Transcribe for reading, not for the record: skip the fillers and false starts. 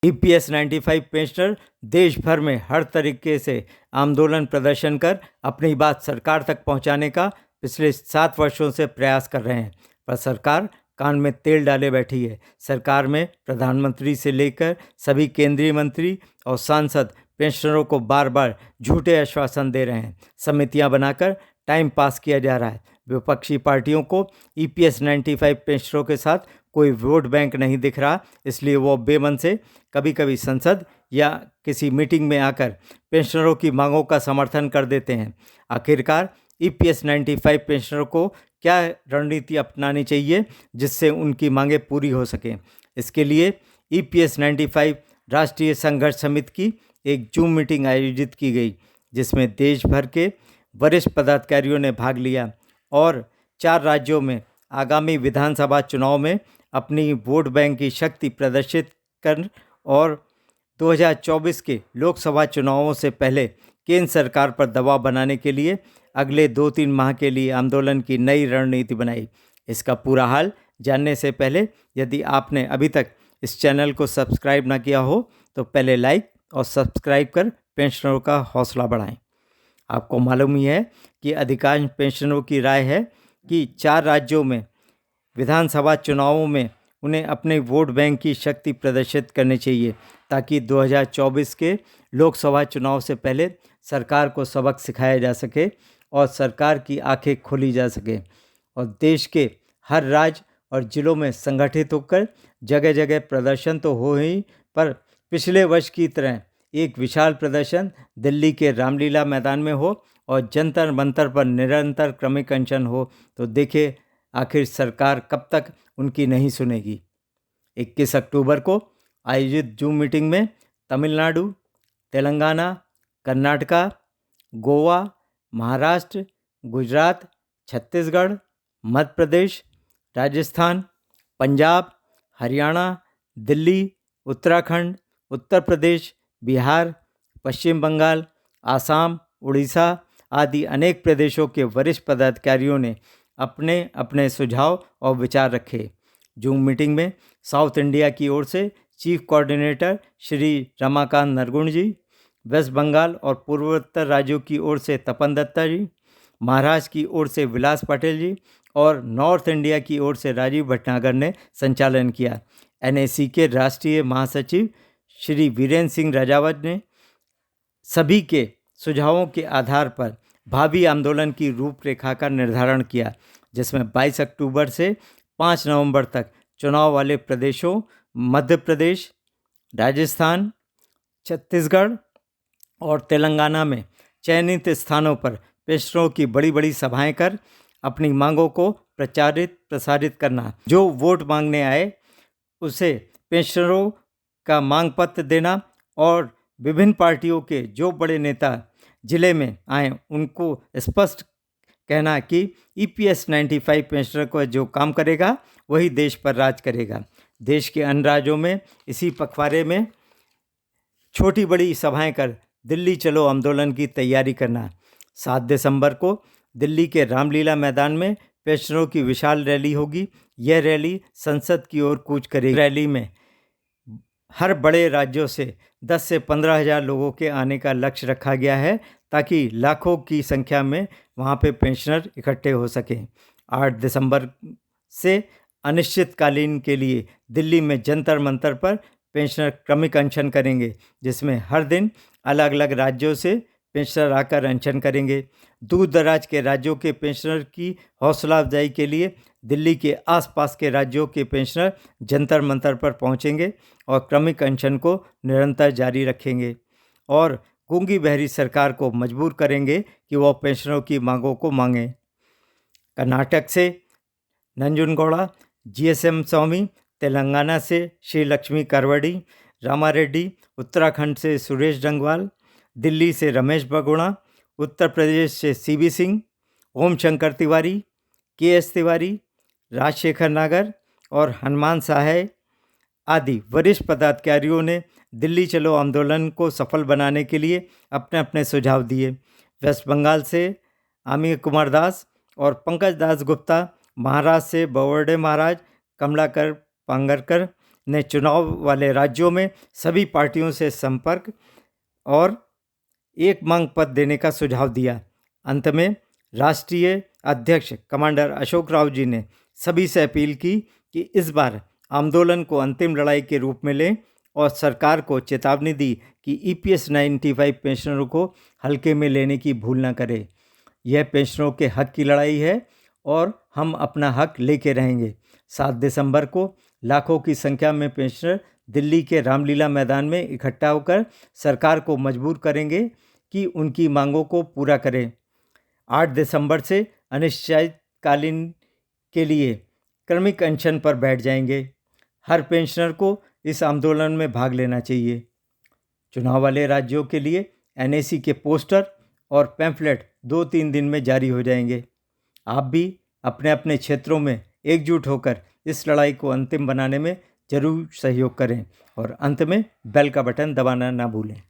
EPS 95 pensioner देश भर में हर तरीके से आंदोलन प्रदर्शन कर अपनी बात सरकार तक पहुंचाने का पिछले 7 वर्षों से प्रयास कर रहे हैं, पर सरकार कान में तेल डाले बैठी है। सरकार में प्रधानमंत्री से लेकर सभी केंद्रीय मंत्री और सांसद पेंशनरों को बार बार झूठे आश्वासन दे रहे हैं। समितियां बनाकर टाइम पास किया जा रहा है। विपक्षी पार्टियों को ईपीएस 95 पेंशनरों के साथ कोई वोट बैंक नहीं दिख रहा, इसलिए वो बेमन से कभी कभी संसद या किसी मीटिंग में आकर पेंशनरों की मांगों का समर्थन कर देते हैं। आखिरकार ईपीएस 95 पेंशनरों को क्या रणनीति अपनानी चाहिए जिससे उनकी मांगें पूरी हो सकें? इसके लिए ईपीएस 95 राष्ट्रीय संघर्ष समिति की एक जूम मीटिंग आयोजित की गई, जिसमें देश भर के वरिष्ठ पदाधिकारियों ने भाग लिया और 4 राज्यों में आगामी विधानसभा चुनाव में अपनी वोट बैंक की शक्ति प्रदर्शित कर और 2024 के लोकसभा चुनावों से पहले केंद्र सरकार पर दबाव बनाने के लिए अगले 2-3 माह के लिए आंदोलन की नई रणनीति बनाई। इसका पूरा हाल जानने से पहले यदि आपने अभी तक इस चैनल को सब्सक्राइब ना किया हो तो पहले लाइक और सब्सक्राइब कर पेंशनरों का हौसला बढ़ाएं। आपको मालूम ही है कि अधिकांश पेंशनरों की राय है कि 4 राज्यों में विधानसभा चुनावों में उन्हें अपने वोट बैंक की शक्ति प्रदर्शित करनी चाहिए ताकि 2024 के लोकसभा चुनाव से पहले सरकार को सबक सिखाया जा सके और सरकार की आंखें खोली जा सके और देश के हर राज्य और जिलों में संगठित होकर जगह जगह प्रदर्शन तो हो ही, पर पिछले वर्ष की तरह एक विशाल प्रदर्शन दिल्ली के रामलीला मैदान में हो और जंतर मंतर पर निरंतर क्रमिक अनशन हो, तो देखिए आखिर सरकार कब तक उनकी नहीं सुनेगी। 21 अक्टूबर को आयोजित जूम मीटिंग में तमिलनाडु, तेलंगाना, कर्नाटका, गोवा, महाराष्ट्र, गुजरात, छत्तीसगढ़, मध्य प्रदेश, राजस्थान, पंजाब, हरियाणा, दिल्ली, उत्तराखंड, उत्तर प्रदेश, बिहार, पश्चिम बंगाल, आसाम, उड़ीसा आदि अनेक प्रदेशों के वरिष्ठ पदाधिकारियों ने अपने अपने सुझाव और विचार रखे। जूम मीटिंग में साउथ इंडिया की ओर से चीफ कोऑर्डिनेटर श्री रमाकांत नरगुण जी, वेस्ट बंगाल और पूर्वोत्तर राज्यों की ओर से तपन दत्ता जी, महाराष्ट्र की ओर से विलास पटेल जी और नॉर्थ इंडिया की ओर से राजीव भटनागर ने संचालन किया। एनएसी के राष्ट्रीय महासचिव श्री वीरेंद्र सिंह राजावत ने सभी के सुझावों के आधार पर भावी आंदोलन की रूपरेखा का निर्धारण किया, जिसमें 22 अक्टूबर से 5 नवंबर तक चुनाव वाले प्रदेशों मध्य प्रदेश, राजस्थान, छत्तीसगढ़ और तेलंगाना में चयनित स्थानों पर पेंशनरों की बड़ी बड़ी सभाएं कर अपनी मांगों को प्रसारित करना। जो वोट मांगने आए उसे पेंशनरों का मांग पत्र देना और विभिन्न पार्टियों के जो बड़े नेता जिले में आए उनको स्पष्ट कहना कि ईपीएस 95 पेंशनर को जो काम करेगा वही देश पर राज करेगा। देश के अन्य राज्यों में इसी पखवाड़े में छोटी बड़ी सभाएं कर दिल्ली चलो आंदोलन की तैयारी करना। 7 दिसंबर को दिल्ली के रामलीला मैदान में पेंशनरों की विशाल रैली होगी। यह रैली संसद की ओर कूच करेगी। रैली में हर बड़े राज्यों से 10 से 15 हज़ार लोगों के आने का लक्ष्य रखा गया है ताकि लाखों की संख्या में वहां पे पेंशनर इकट्ठे हो सकें। 8 दिसंबर से अनिश्चितकालीन के लिए दिल्ली में जंतर मंतर पर पेंशनर क्रमिक अनशन करेंगे, जिसमें हर दिन अलग अलग राज्यों से पेंशनर आकर अनशन करेंगे। दूर दराज के राज्यों के पेंशनर की हौसला अफजाई के लिए दिल्ली के आसपास के राज्यों के पेंशनर जंतर मंतर पर पहुंचेंगे और क्रमिक अनशन को निरंतर जारी रखेंगे और गूंगी बहरी सरकार को मजबूर करेंगे कि वह पेंशनरों की मांगों को मांगे। कर्नाटक से नंजुनगौड़ा जीएसएम स्वामी, तेलंगाना से श्री लक्ष्मी करवड़ी रामारेड्डी, उत्तराखंड से सुरेश डंगवाल, दिल्ली से रमेश बगुणा, उत्तर प्रदेश से सीबी सिंह, ओम शंकर तिवारी, केएस तिवारी, राजशेखर नागर और हनुमान साहे आदि वरिष्ठ पदाधिकारियों ने दिल्ली चलो आंदोलन को सफल बनाने के लिए अपने अपने सुझाव दिए। वेस्ट बंगाल से आमिर कुमार दास और पंकज दास गुप्ता, महाराष्ट्र से बवर्डे महाराज कमलाकर पांगरकर, ने चुनाव वाले राज्यों में सभी पार्टियों से संपर्क और एक मांग पत्र देने का सुझाव दिया। अंत में राष्ट्रीय अध्यक्ष कमांडर अशोक राव जी ने सभी से अपील की कि इस बार आंदोलन को अंतिम लड़ाई के रूप में लें और सरकार को चेतावनी दी कि EPS 95 पेंशनरों को हल्के में लेने की भूल न करे। यह पेंशनरों के हक की लड़ाई है और हम अपना हक लेके रहेंगे। 7 दिसंबर को लाखों की संख्या में पेंशनर दिल्ली के रामलीला मैदान में इकट्ठा होकर सरकार को मजबूर करेंगे कि उनकी मांगों को पूरा करें। 8 दिसंबर से अनिश्चितकालीन के लिए क्रमिक अनशन पर बैठ जाएंगे। हर पेंशनर को इस आंदोलन में भाग लेना चाहिए। चुनाव वाले राज्यों के लिए NAC के पोस्टर और पैम्फलेट 2-3 दिन में जारी हो जाएंगे। आप भी अपने अपने क्षेत्रों में एकजुट होकर इस लड़ाई को अंतिम बनाने में जरूर सहयोग करें और अंत में बेल का बटन दबाना ना भूलें।